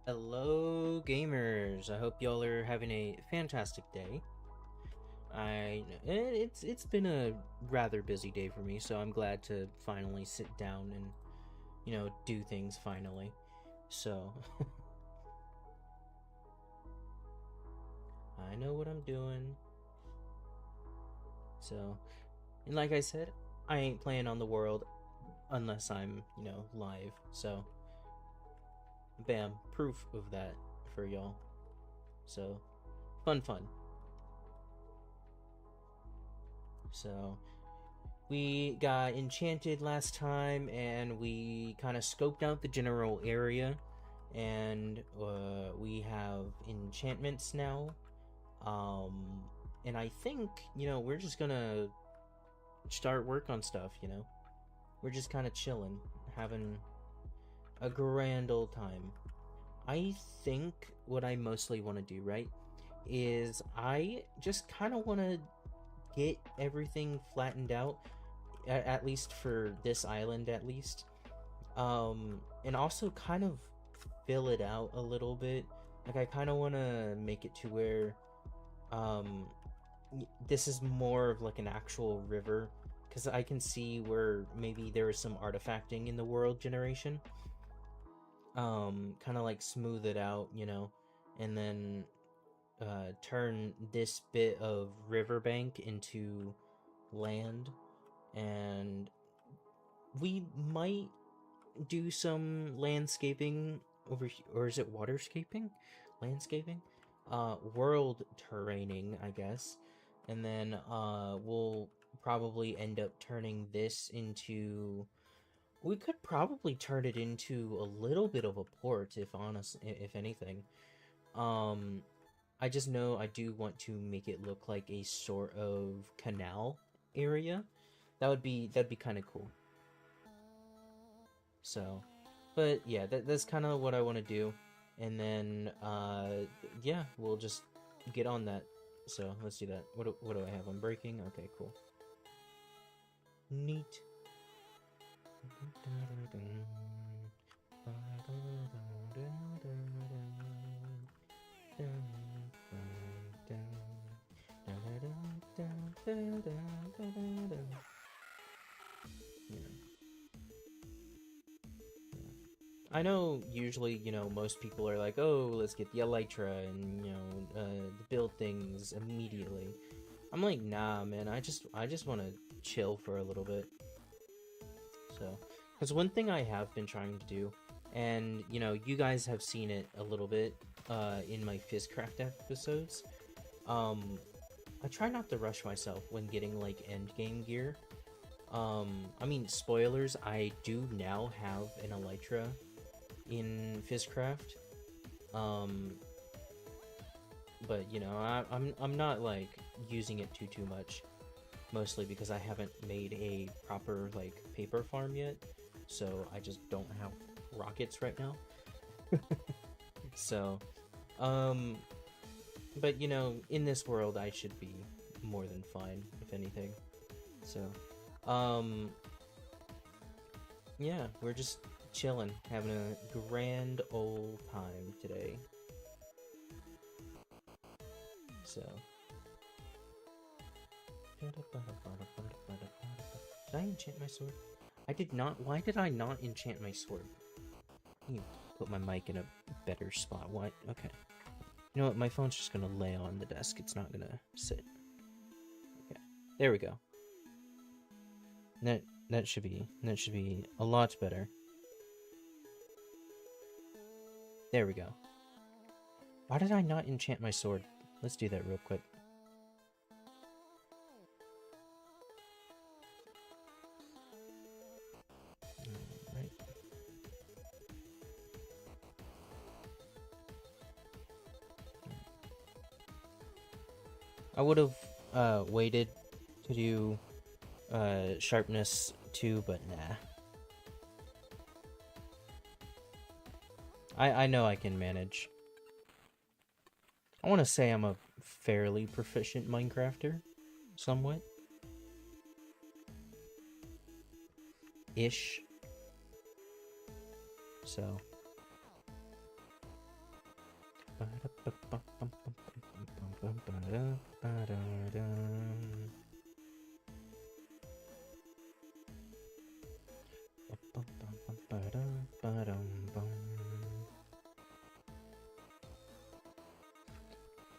Hello, gamers. I hope y'all are having a fantastic day. It's been a rather busy day for me, so I'm glad to finally sit down and do things finally. So I know what I'm doing. So, and like I said, I ain't playing on the world unless I'm live. So, bam, proof of that for y'all. So, fun. So, we got enchanted last time, and we kind of scoped out the general area, and we have enchantments now. Um, and I think we're just gonna start work on stuff. We're just kind of chilling, having a grand old time. I think what I mostly want to do, right, is I just kind of want to get everything flattened out, at least for this island, at least. And also kind of fill it out a little bit. Like, I kind of want to make it to where um, this is more of like an actual river, because I can see where maybe there is some artifacting in the world generation. Kind of like smooth it out, and then turn this bit of riverbank into land, and we might do some landscaping over here, or is it waterscaping? Landscaping? World terraining, I guess. And then we'll probably end up turning this into. We could probably turn it into a little bit of a port, if anything. Um, I just know I do want to make it look like a sort of canal area. That'd be kind of cool. So, but yeah, that's kind of what I want to do, and then yeah, we'll just get on that. So let's do that. What do I have? I'm breaking. Okay, cool. Neat. Yeah. I know usually, most people are like, oh, let's get the Elytra and, build things immediately. I'm like, nah, man, I just want to chill for a little bit. So, because one thing I have been trying to do, and, you guys have seen it a little bit in my Fizzcraft episodes, I try not to rush myself when getting, like, end game gear. I mean, spoilers, I do now have an Elytra in Fizzcraft. Um, but I'm not like using it too much, mostly because I haven't made a proper like paper farm yet, so I just don't have rockets right now. So, um, but in this world, I should be more than fine, if anything. So, um, yeah, we're just chilling, having a grand old time today. So, did I enchant my sword? I did not. Why did I not enchant my sword? You put my mic in a better spot. What? Okay. You know what? My phone's just gonna lay on the desk. It's not gonna sit. Okay. There we go. That should be a lot better. There we go. Why did I not enchant my sword? Let's do that real quick. Right. I would have waited to do sharpness 2, but nah. I know I can manage. I want to say I'm a fairly proficient Minecrafter, somewhat. Ish. So.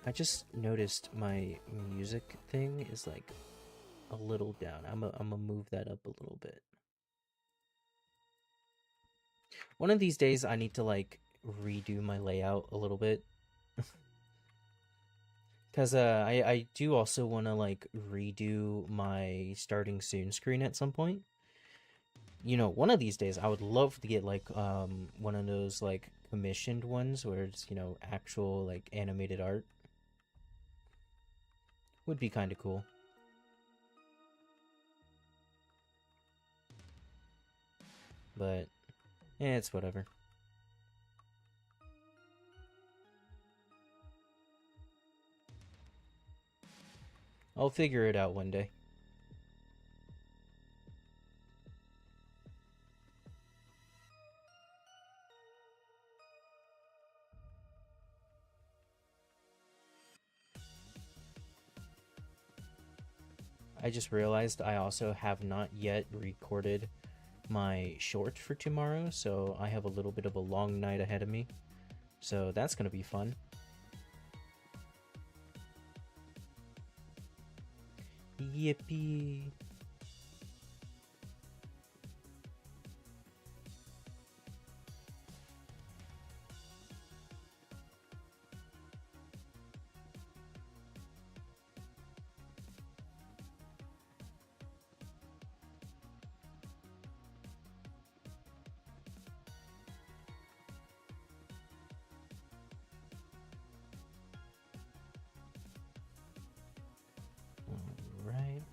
I just noticed my music thing is like a little down. I'm gonna move that up a little bit. One of these days I need to like redo my layout a little bit. Because I do also want to like redo my starting soon screen at some point. You know, one of these days I would love to get like one of those like commissioned ones where it's, you know, actual like animated art. Would be kind of cool. But it's whatever. I'll figure it out one day. I just realized I also have not yet recorded my short for tomorrow, so I have a little bit of a long night ahead of me. So that's gonna be fun. Yippee! Alright.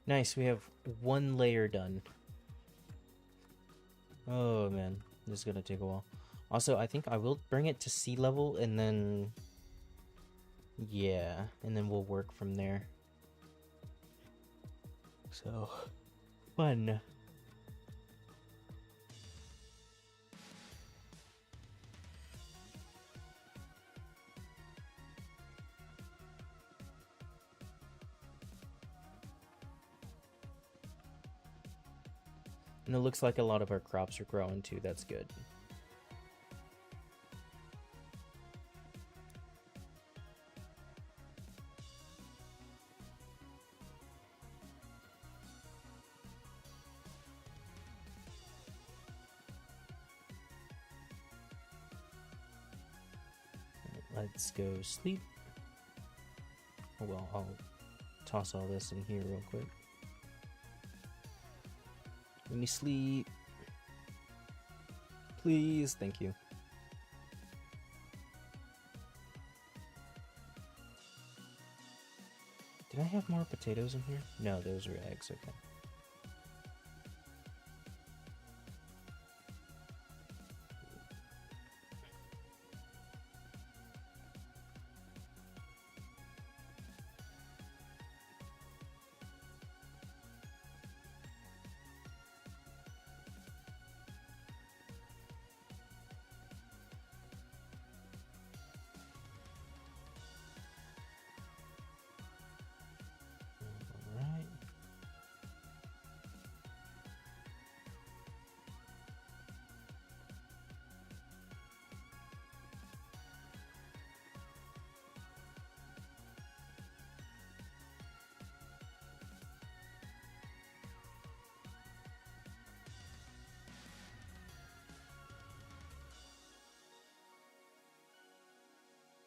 Nice, we have one layer done. Oh man, this is gonna take a while. Also, I think I will bring it to sea level and then... yeah, and then we'll work from there. So, fun. And it looks like a lot of our crops are growing too, that's good. Let's go sleep. Oh well, I'll toss all this in here real quick. Let me sleep. Please, thank you. Did I have more potatoes in here? No, those are eggs, okay.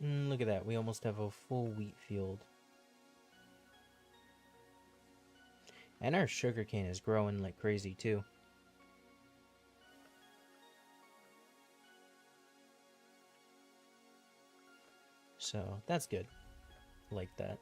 Look at that, we almost have a full wheat field. And our sugarcane is growing like crazy too. So, that's good. Like that.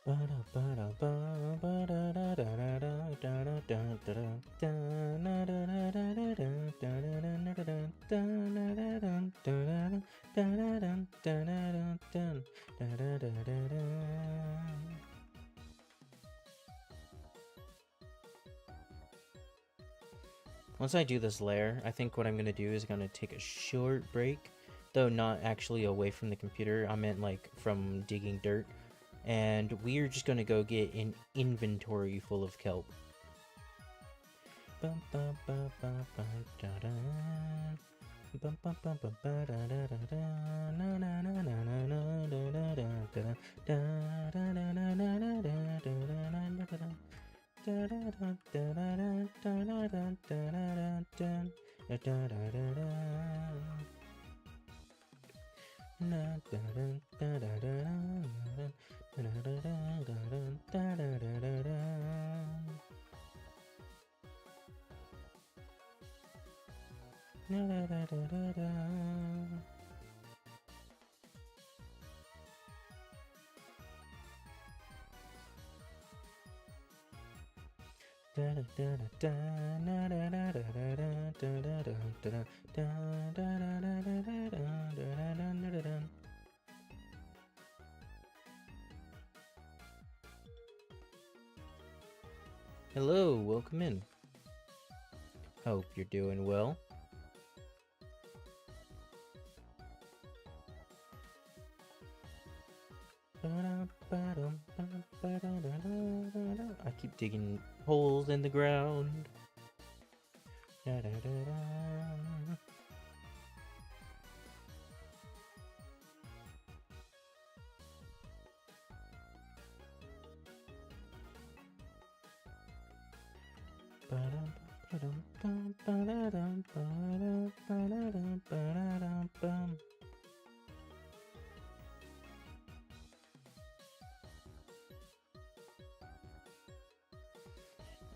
Once I do this layer, I think what I'm going to do is going to take a short break, though not actually away from the computer. I meant like from digging dirt. And we're just going to go get an inventory full of kelp. Hello, welcome in. Hope you're doing well. I keep digging holes in the ground.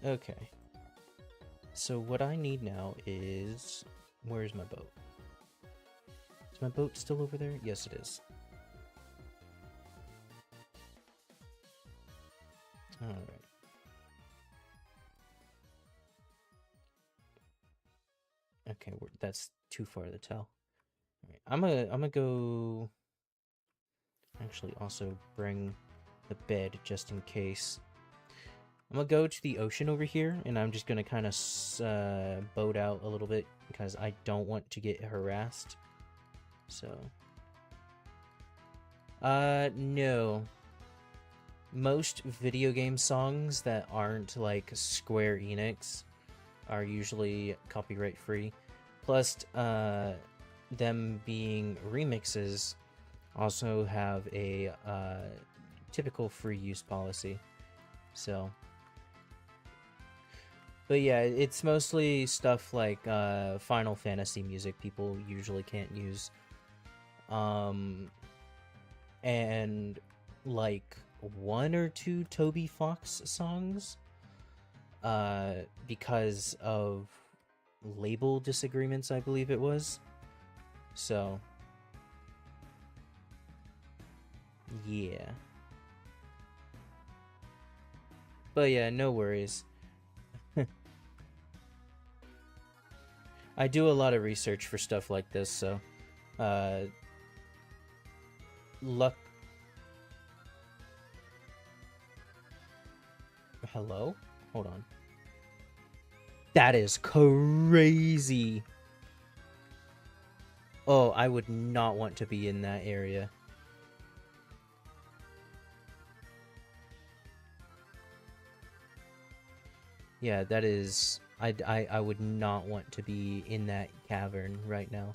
Okay. So what I need now is... Where's my boat? Is my boat still over there? Yes, it is. Alright. Okay, that's too far to tell. Alright, I'm gonna go... Actually, also bring the bed just in case. I'm gonna go to the ocean over here, and I'm just gonna kind of boat out a little bit because I don't want to get harassed. So, no. Most video game songs that aren't like Square Enix are usually copyright free. Plus, them being remixes also have a typical free use policy. So. But yeah, it's mostly stuff like Final Fantasy music people usually can't use. And like one or two Toby Fox songs because of label disagreements, I believe it was. So, yeah. But yeah, no worries. I do a lot of research for stuff like this, so luck. Hello? Hold on. That is crazy. Oh, I would not want to be in that area. Yeah, that is... I would not want to be in that cavern right now.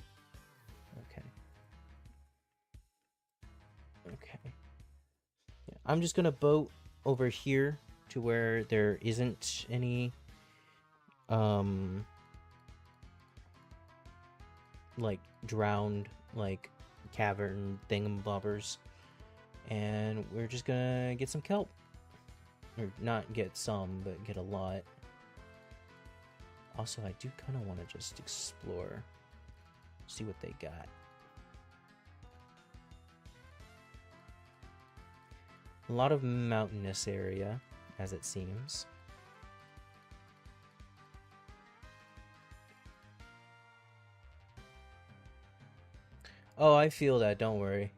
Okay. Okay. Yeah, I'm just gonna boat over here to where there isn't any... like, drowned, like, cavern thingamabobbers. And we're just gonna get some kelp. Or not get some, but get a lot. Also, I do kind of want to just explore, see what they got. A lot of mountainous area, as it seems. Oh, I feel that, don't worry.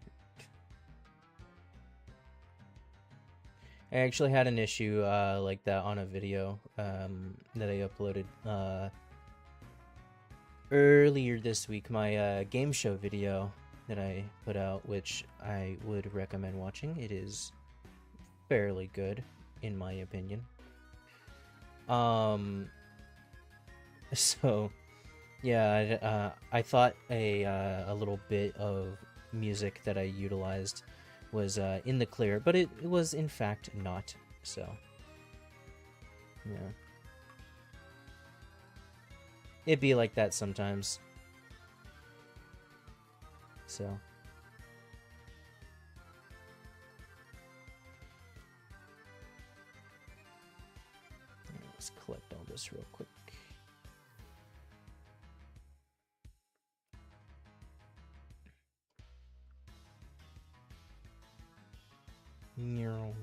I actually had an issue like that on a video that I uploaded earlier this week, my game show video that I put out, which I would recommend watching. It is fairly good, in my opinion. So yeah, I thought a little bit of music that I utilized was in the clear, but it was in fact not. So yeah, it'd be like that sometimes. So let's collect all this real quick. Alright,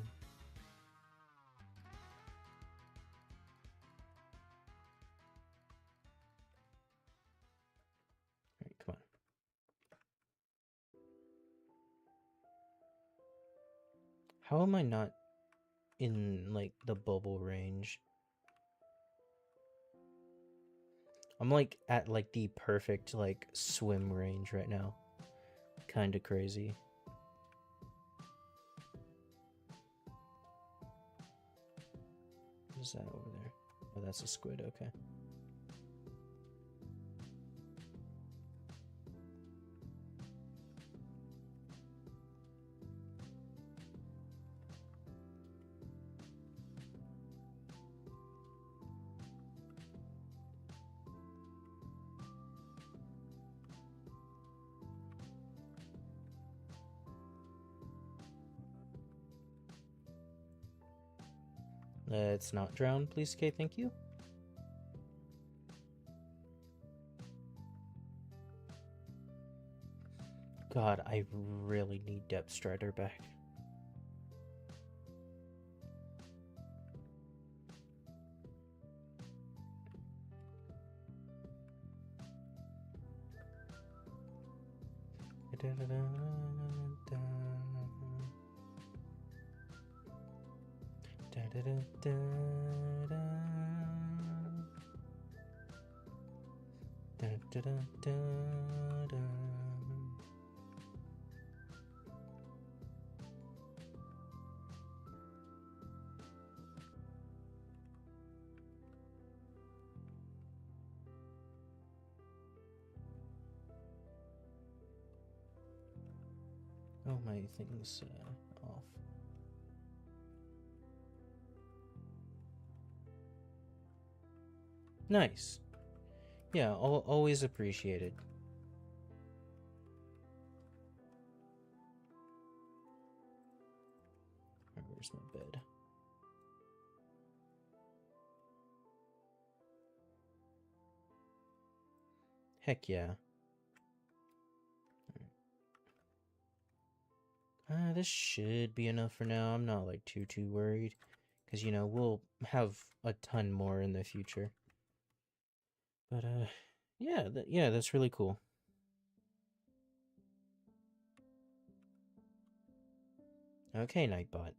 come on. How am I not in like the bubble range? I'm like at like the perfect like swim range right now. Kind of crazy. What is that over there? Oh, that's a squid, okay. Let's not drown, please, Kay, thank you. God, I really need Depth Strider back. Oh, my thing's off. Nice. Yeah, always appreciated. Where's my bed? Heck yeah. This should be enough for now. I'm not like too worried, because you know we'll have a ton more in the future. But yeah, yeah, that's really cool. Okay, Nightbot.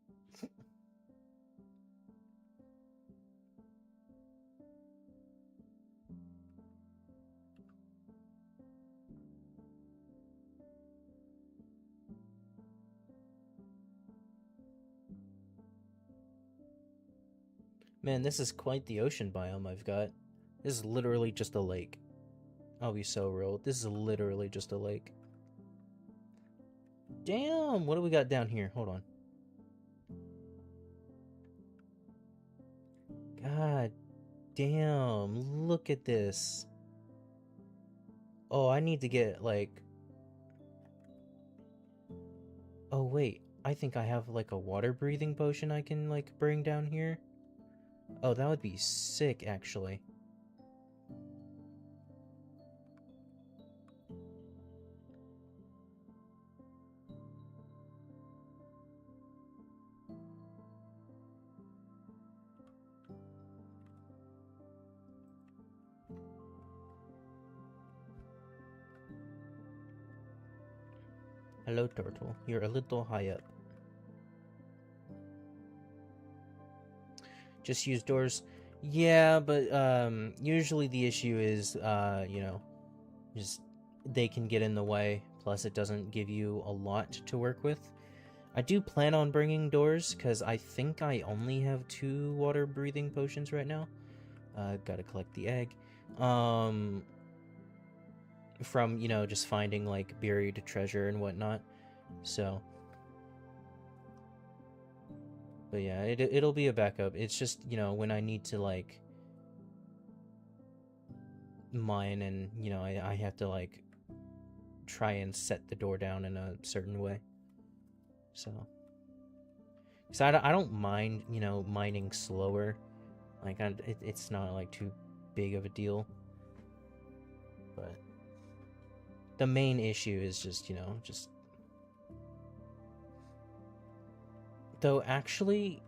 Man, this is quite the ocean biome I've got. This is literally just a lake. I'll be so real. This is literally just a lake. Damn, what do we got down here? Hold on. God damn, look at this. Oh, I need to get like... Oh wait, I think I have like a water breathing potion I can like bring down here. Oh, that would be sick actually. Hello, turtle. You're a little high up. Just use doors. Yeah, but usually the issue is you know, just they can get in the way. Plus, it doesn't give you a lot to work with. I do plan on bringing doors because I think I only have 2 water breathing potions right now. Gotta collect the egg. From, you know, just finding like buried treasure and whatnot. So, but yeah, it'll be a backup. It's just, you know, when I need to like mine and, you know, I have to like try and set the door down in a certain way. So, because I don't mind, you know, mining slower. Like, it's not like too big of a deal. But the main issue is just, you know, just. Though actually,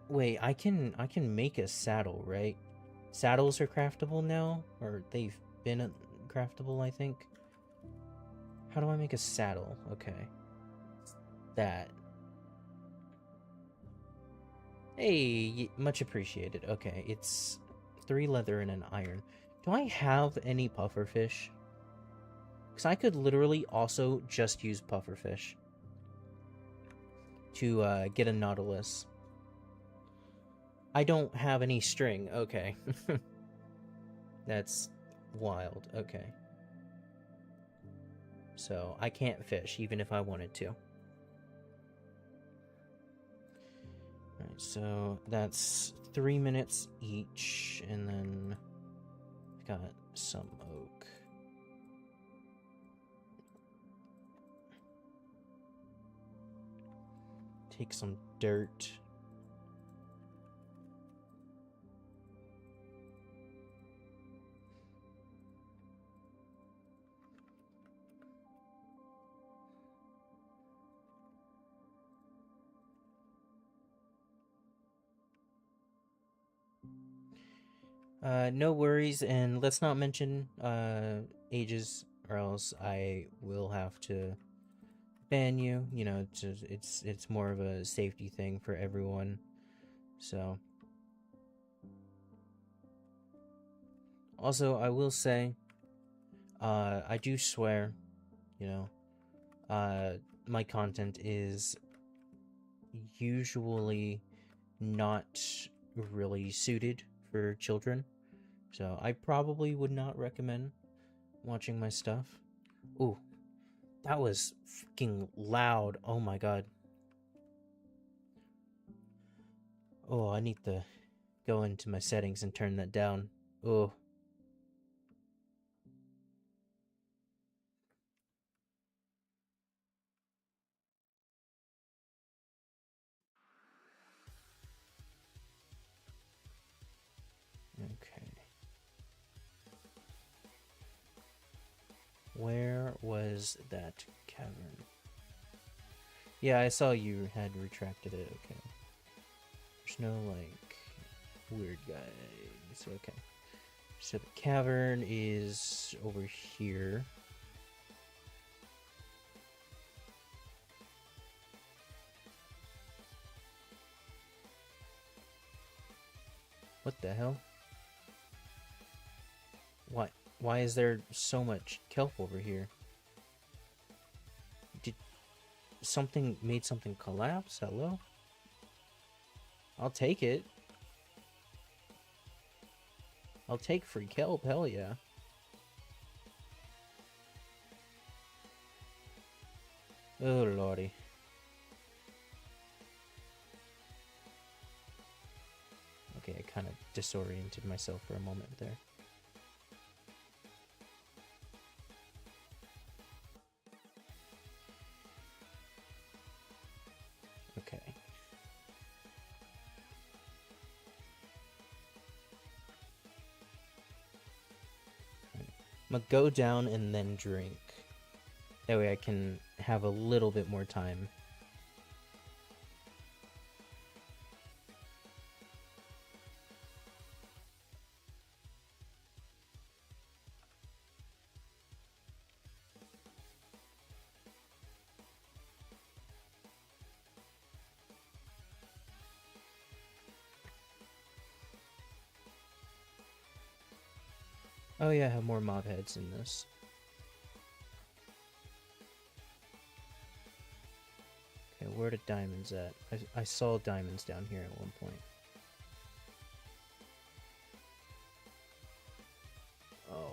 wait, I can make a saddle, right? Saddles are craftable now, or they've been craftable, I think. How do I make a saddle? Okay. That. Hey, much appreciated. Okay, it's 3 leather and an iron. Do I have any pufferfish? Because I could literally also just use pufferfish to get a nautilus. I don't have any string. Okay. That's wild. Okay. So I can't fish even if I wanted to. Alright, so that's 3 minutes each, and then I've got some oak. Take some dirt. No worries, and let's not mention ages, or else I will have to ban you. You know, it's more of a safety thing for everyone. So, also I will say, I do swear, you know, my content is usually not really suited for children. So I probably would not recommend watching my stuff. Ooh, that was fucking loud. Oh my god. Oh, I need to go into my settings and turn that down. Oh. Okay. Where was that cavern? Yeah, I saw you had retracted it. Okay. There's no, like, weird guys. Okay. So the cavern is over here. What the hell? What? Why is there so much kelp over here? Did something made something collapse? Hello? I'll take it. I'll take free kelp, hell yeah. Oh lordy. Okay, I kind of disoriented myself for a moment there. Okay. I'm gonna go down and then drink. That way I can have a little bit more time. Oh yeah, I have more mob heads in this. Okay, where are the diamonds at? I saw diamonds down here at one point. Oh.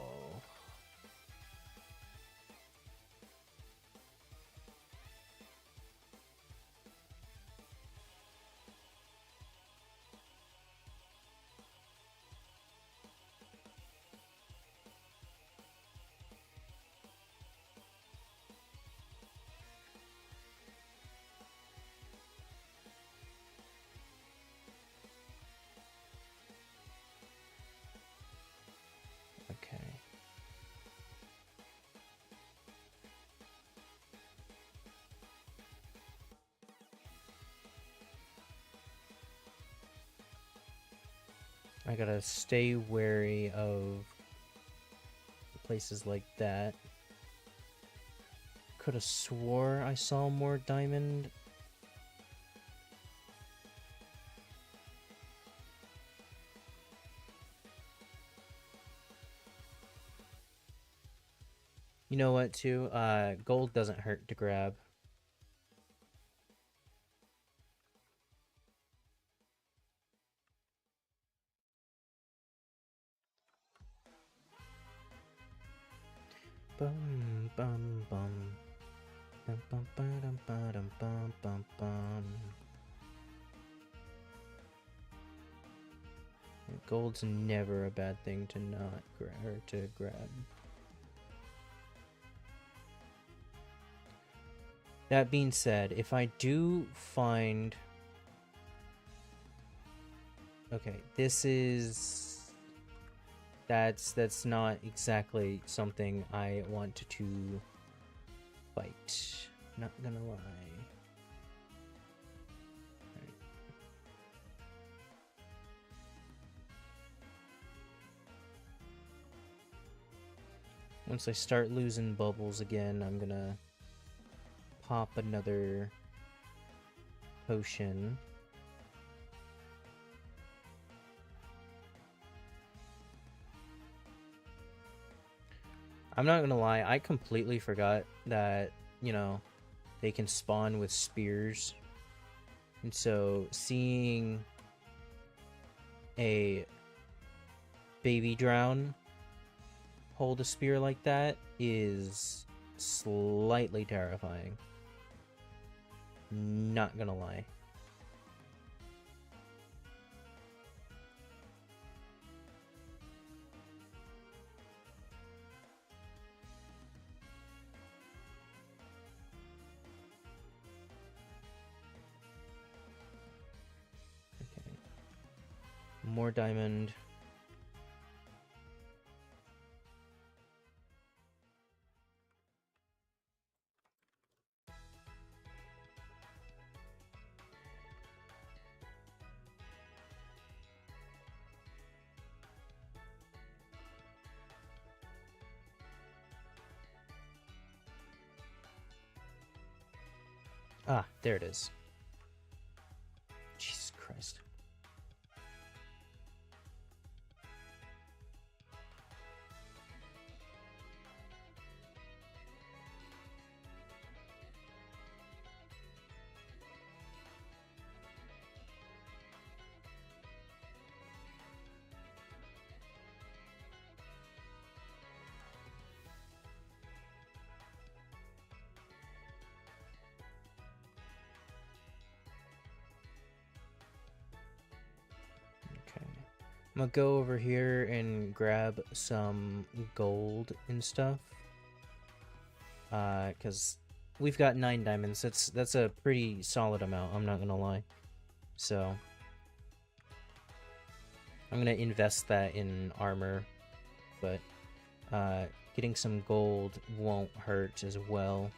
Okay. I gotta stay wary of places like that. Could have swore I saw more diamond. You know what, too? Gold doesn't hurt to grab. Bum bum bum. Bum bum bum bum bum bum bum. Gold's never a bad thing to not grab. That being said, if I do find... Okay, this is... That's not exactly something I want to fight. Not gonna lie. Right. Once I start losing bubbles again, I'm gonna pop another potion. I'm not gonna lie, I completely forgot that, you know, they can spawn with spears. And so seeing a baby drown hold a spear like that is slightly terrifying. Not gonna lie. Okay. More diamond. Ah, there it is. Jesus Christ. I'm gonna go over here and grab some gold and stuff. Cause we've got 9 diamonds. That's a pretty solid amount, I'm not gonna lie. So I'm gonna invest that in armor, but getting some gold won't hurt as well.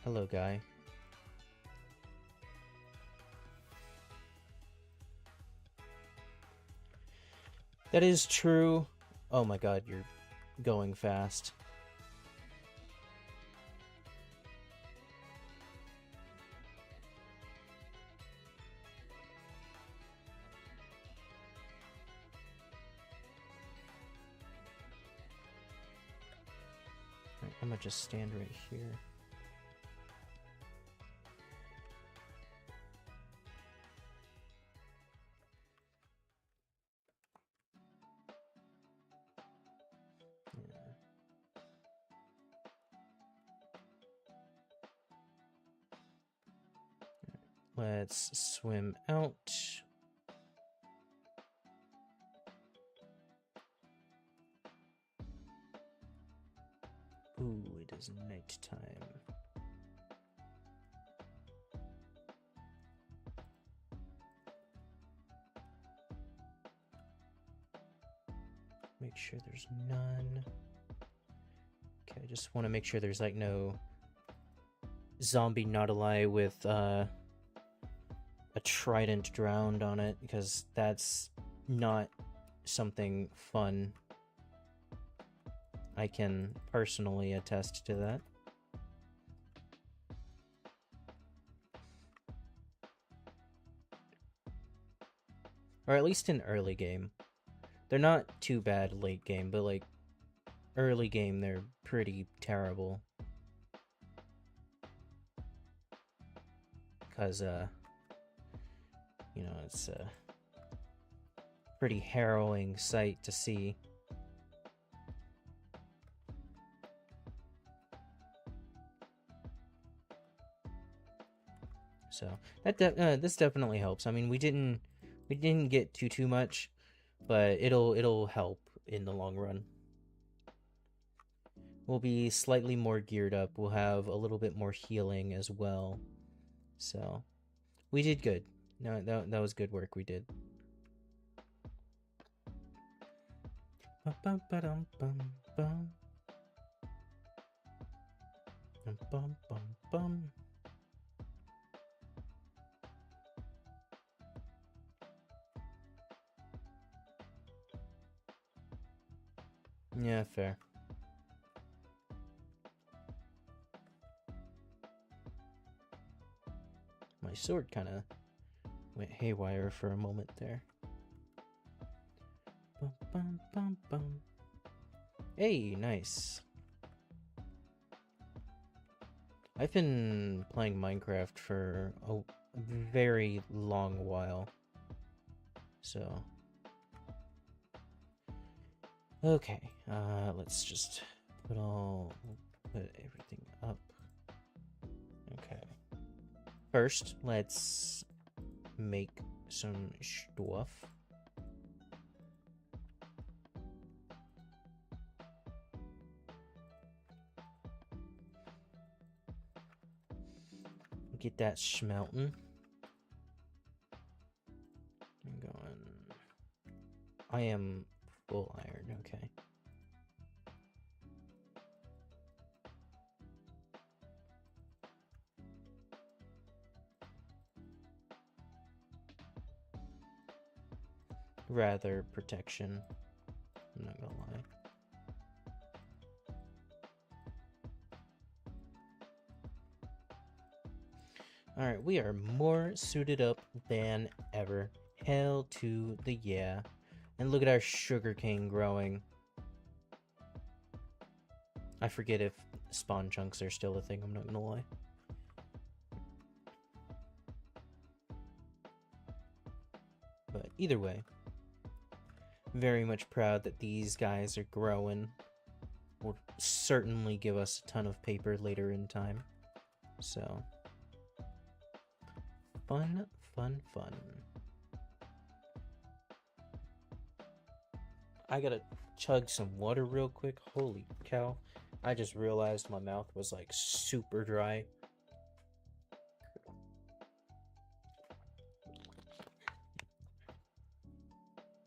Hello, guy. That is true. Oh my god, you're going fast. Right, I'm gonna just stand right here. Let's swim out. Ooh, it is nighttime. Make sure there's none. Okay, I just want to make sure there's like no zombie nautili with a trident drowned on it, because that's not something fun. I can personally attest to that. Or at least in early game. They're not too bad late game, but like early game they're pretty terrible. Because you know, it's a pretty harrowing sight to see. So that this definitely helps. I mean, we didn't get too much, but it'll help in the long run. We'll be slightly more geared up. We'll have a little bit more healing as well. So we did good. No, that was good work we did. Yeah, fair. My sword kind of went haywire for a moment there. Hey, nice. I've been playing Minecraft for a very long while. So okay, let's just put everything up. Okay. First, let's make some stuff. Get that smelting. I'm going. I am full iron, okay. Rather protection. I'm not gonna lie. Alright, we are more suited up than ever. Hell to the yeah. And look at our sugarcane growing. I forget if spawn chunks are still a thing, I'm not gonna lie. But either way, very much proud that these guys are growing. Will certainly give us a ton of paper later in time. So, fun, fun, fun. I gotta chug some water real quick. Holy cow. I just realized my mouth was like super dry.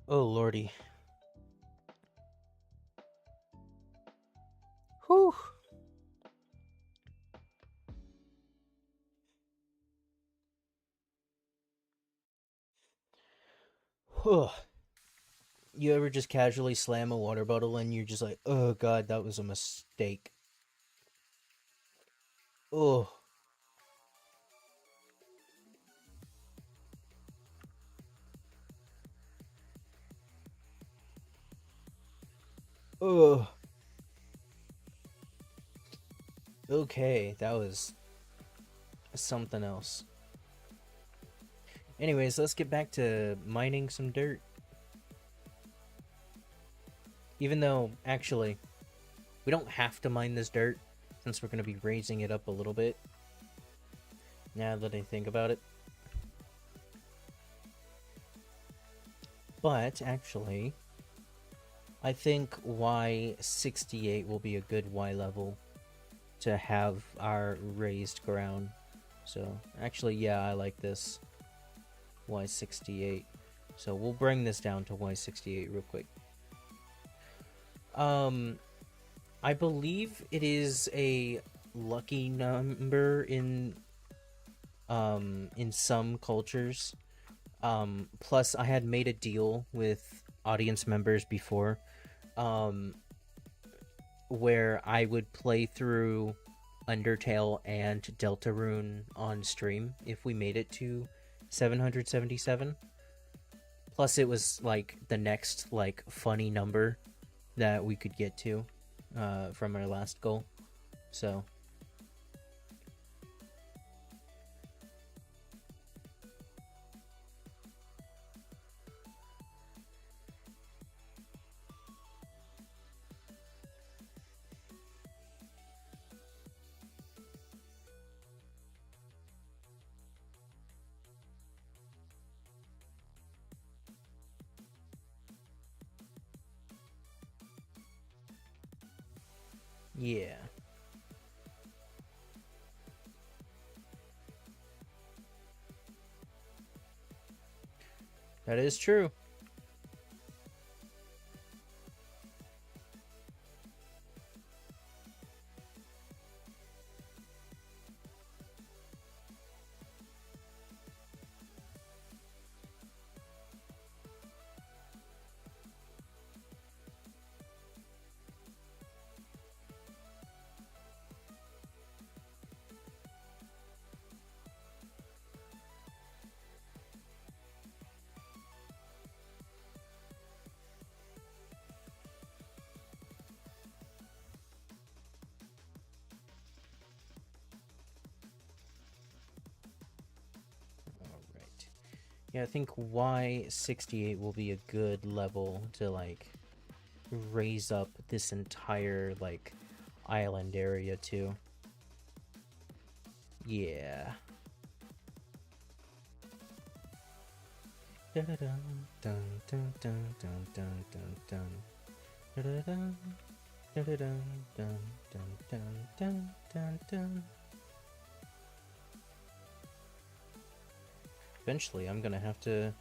Oh lordy. Whew. You ever just casually slam a water bottle and you're just like, oh god, that was a mistake. Oh. Oh. Okay, that was something else. Anyways, let's get back to mining some dirt. Even though, actually, we don't have to mine this dirt, since we're going to be raising it up a little bit. Now that I think about it. But, actually, I think Y68 will be a good Y level to have our raised ground. So, actually, yeah, I like this. Y68. So, we'll bring this down to Y68 real quick. I believe it is a lucky number in some cultures. Plus, I had made a deal with audience members before, where I would play through Undertale and Deltarune on stream if we made it to 777. Plus, it was like the next like funny number that we could get to from our last goal. So yeah, that is true. All right. Yeah, I think Y68 will be a good level to like raise up this entire like island area too. Yeah. Dun dun dun dun dun dun dun dun dun dun dun dun dun dun dun dun dun. Eventually, I'm gonna have to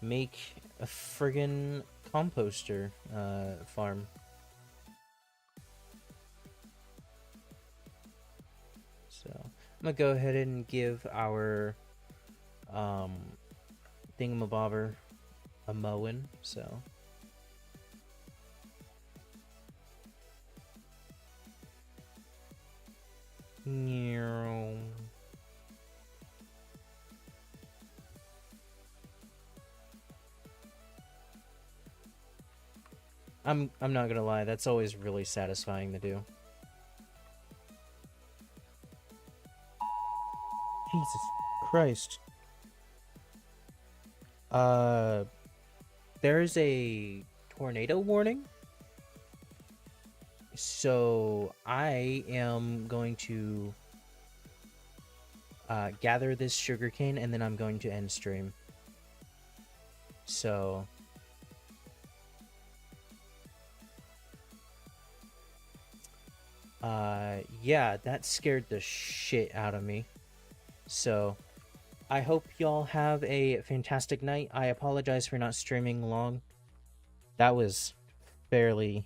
make a friggin' composter farm. So I'm gonna go ahead and give our thingamabobber a mowing. So I'm not gonna lie, that's always really satisfying to do. Jesus Christ. There's a tornado warning. So I am going to gather this sugarcane and then I'm going to end stream. So yeah, that scared the shit out of me. So I hope y'all have a fantastic night. I apologize for not streaming long. That was fairly